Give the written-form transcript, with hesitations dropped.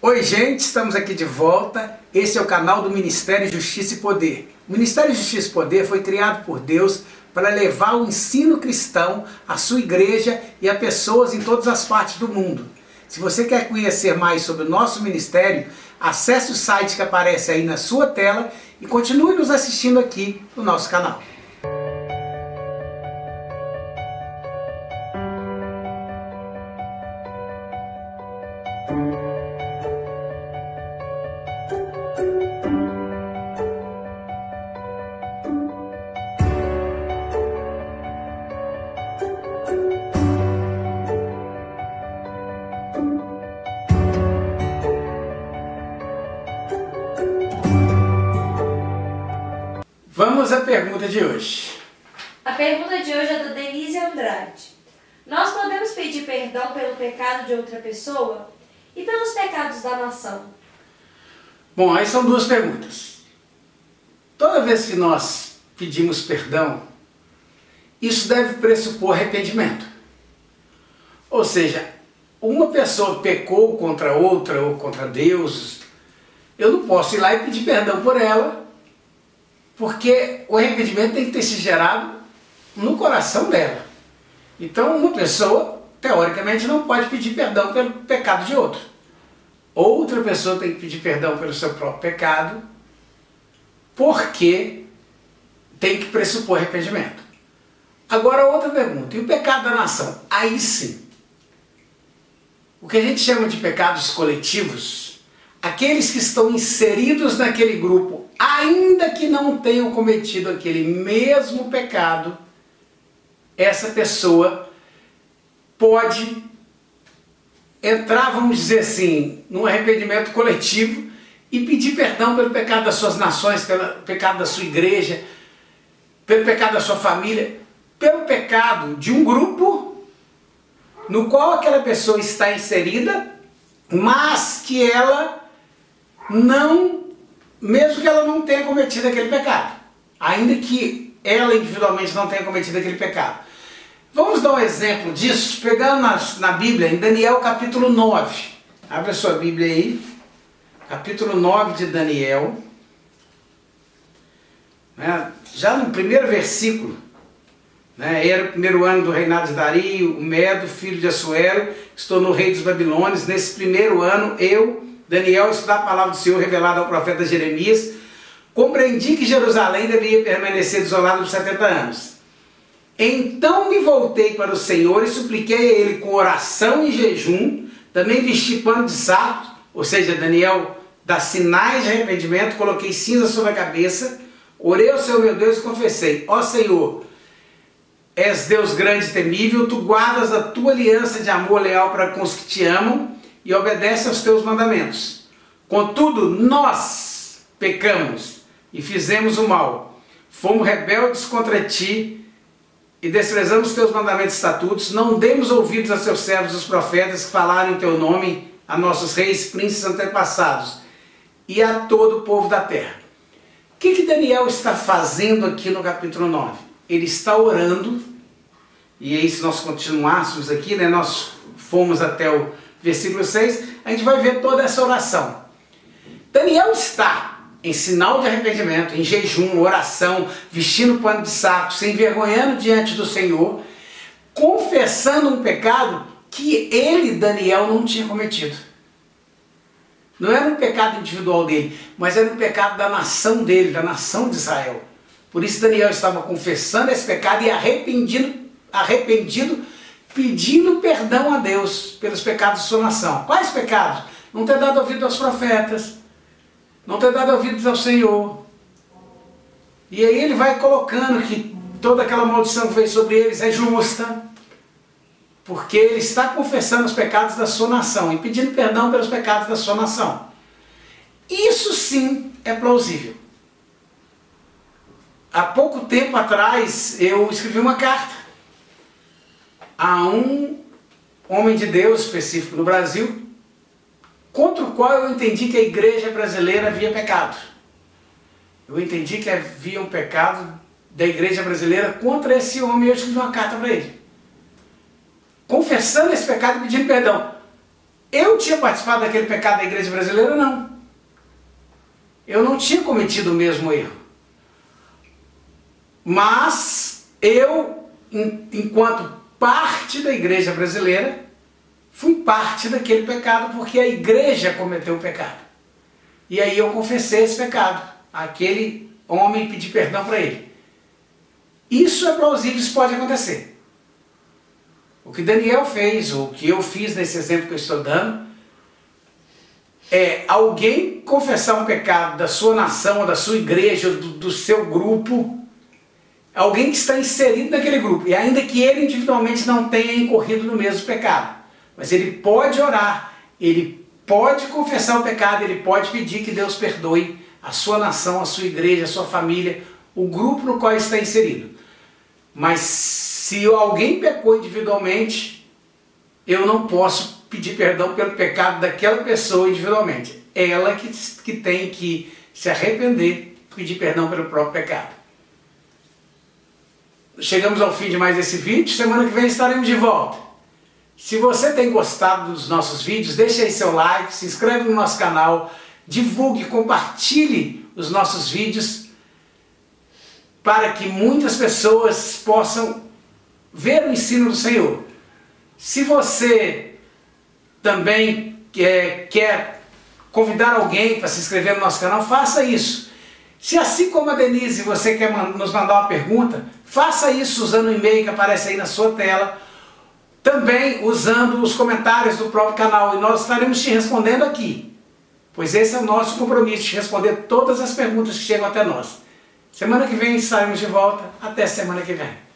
Oi gente, estamos aqui de volta. Esse é o canal do Ministério Justiça e Poder. O Ministério Justiça e Poder foi criado por Deus para levar o ensino cristão à sua igreja e a pessoas em todas as partes do mundo. Se você quer conhecer mais sobre o nosso ministério, acesse o site que aparece aí na sua tela e continue nos assistindo aqui no nosso canal. Vamos à pergunta de hoje. A pergunta de hoje é da Denise Andrade. Nós podemos pedir perdão pelo pecado de outra pessoa e pelos pecados da nação? Bom, aí são duas perguntas. Toda vez que nós pedimos perdão, isso deve pressupor arrependimento. Ou seja, uma pessoa pecou contra outra ou contra Deus, eu não posso ir lá e pedir perdão por ela, porque o arrependimento tem que ter se gerado no coração dela. Então uma pessoa, teoricamente, não pode pedir perdão pelo pecado de outro. Outra pessoa tem que pedir perdão pelo seu próprio pecado, porque tem que pressupor arrependimento. Agora outra pergunta, e o pecado da nação? Aí sim. O que a gente chama de pecados coletivos, aqueles que estão inseridos naquele grupo, ainda que não tenham cometido aquele mesmo pecado, essa pessoa pode entrar, vamos dizer assim, num arrependimento coletivo e pedir perdão pelo pecado das suas nações, pelo pecado da sua igreja, pelo pecado da sua família, pelo pecado de um grupo no qual aquela pessoa está inserida, mas que ela não, mesmo que ela não tenha cometido aquele pecado, ainda que ela individualmente não tenha cometido aquele pecado. Vamos dar um exemplo disso, pegando na Bíblia, em Daniel capítulo 9. Abre a sua Bíblia aí, capítulo 9 de Daniel, já no primeiro versículo, era o primeiro ano do reinado de Dario, o Medo, filho de Assuero, que se tornou rei dos Babilônios. Nesse primeiro ano, eu, Daniel, estudar a palavra do Senhor revelada ao profeta Jeremias, compreendi que Jerusalém deveria permanecer desolada por 70 anos. Então me voltei para o Senhor e supliquei a Ele com oração e jejum, também vesti pano de saco, ou seja, Daniel dá sinais de arrependimento, coloquei cinza sobre a cabeça, orei ao Senhor meu Deus e confessei: ó Senhor, és Deus grande e temível, tu guardas a tua aliança de amor leal para com os que te amam e obedecem aos teus mandamentos. Contudo, nós pecamos e fizemos o mal, fomos rebeldes contra ti e desprezamos os teus mandamentos e estatutos, não demos ouvidos a seus servos os profetas que falaram em teu nome a nossos reis, príncipes antepassados e a todo o povo da terra. O que Daniel está fazendo aqui no capítulo 9? Ele está orando, e aí se nós continuássemos aqui, nós fomos até o versículo 6, a gente vai ver toda essa oração. Daniel está em sinal de arrependimento, em jejum, oração, vestindo pano de saco, se envergonhando diante do Senhor, confessando um pecado que ele, Daniel, não tinha cometido. Não era um pecado individual dele, mas era um pecado da nação dele, da nação de Israel. Por isso Daniel estava confessando esse pecado e arrependido, pedindo perdão a Deus pelos pecados de sua nação. Quais pecados? Não ter dado ouvido aos profetas, não ter dado ouvidos ao Senhor. E aí ele vai colocando que toda aquela maldição que veio sobre eles é justa, porque ele está confessando os pecados da sua nação e pedindo perdão pelos pecados da sua nação. Isso sim é plausível. Há pouco tempo atrás eu escrevi uma carta a um homem de Deus específico no Brasil, contra o qual eu entendi que a igreja brasileira havia pecado. Eu entendi que havia um pecado da igreja brasileira contra esse homem e eu escrevi uma carta para ele, confessando esse pecado e pedindo perdão. Eu tinha participado daquele pecado da igreja brasileira? Não. Eu não tinha cometido o mesmo erro. Mas eu, enquanto parte da igreja brasileira, fui parte daquele pecado porque a igreja cometeu o pecado. E aí eu confessei esse pecado. Aquele homem pedi perdão para ele. Isso é plausível, isso pode acontecer. O que Daniel fez, ou o que eu fiz nesse exemplo que eu estou dando, é alguém confessar um pecado da sua nação, ou da sua igreja, do seu grupo, alguém que está inserido naquele grupo, e ainda que ele individualmente não tenha incorrido no mesmo pecado, mas ele pode orar, ele pode confessar o pecado, ele pode pedir que Deus perdoe a sua nação, a sua igreja, a sua família, o grupo no qual está inserido. Mas se alguém pecou individualmente, eu não posso pedir perdão pelo pecado daquela pessoa individualmente. É ela que tem que se arrepender, pedir perdão pelo próprio pecado. Chegamos ao fim de mais esse vídeo. Semana que vem estaremos de volta. Se você tem gostado dos nossos vídeos, deixe aí seu like, se inscreve no nosso canal, divulgue, compartilhe os nossos vídeos para que muitas pessoas possam ver o ensino do Senhor. Se você também quer convidar alguém para se inscrever no nosso canal, faça isso. Se assim como a Denise você quer nos mandar uma pergunta, faça isso usando o e-mail que aparece aí na sua tela, também usando os comentários do próprio canal, e nós estaremos te respondendo aqui, pois esse é o nosso compromisso, de responder todas as perguntas que chegam até nós. Semana que vem estaremos de volta. Até semana que vem.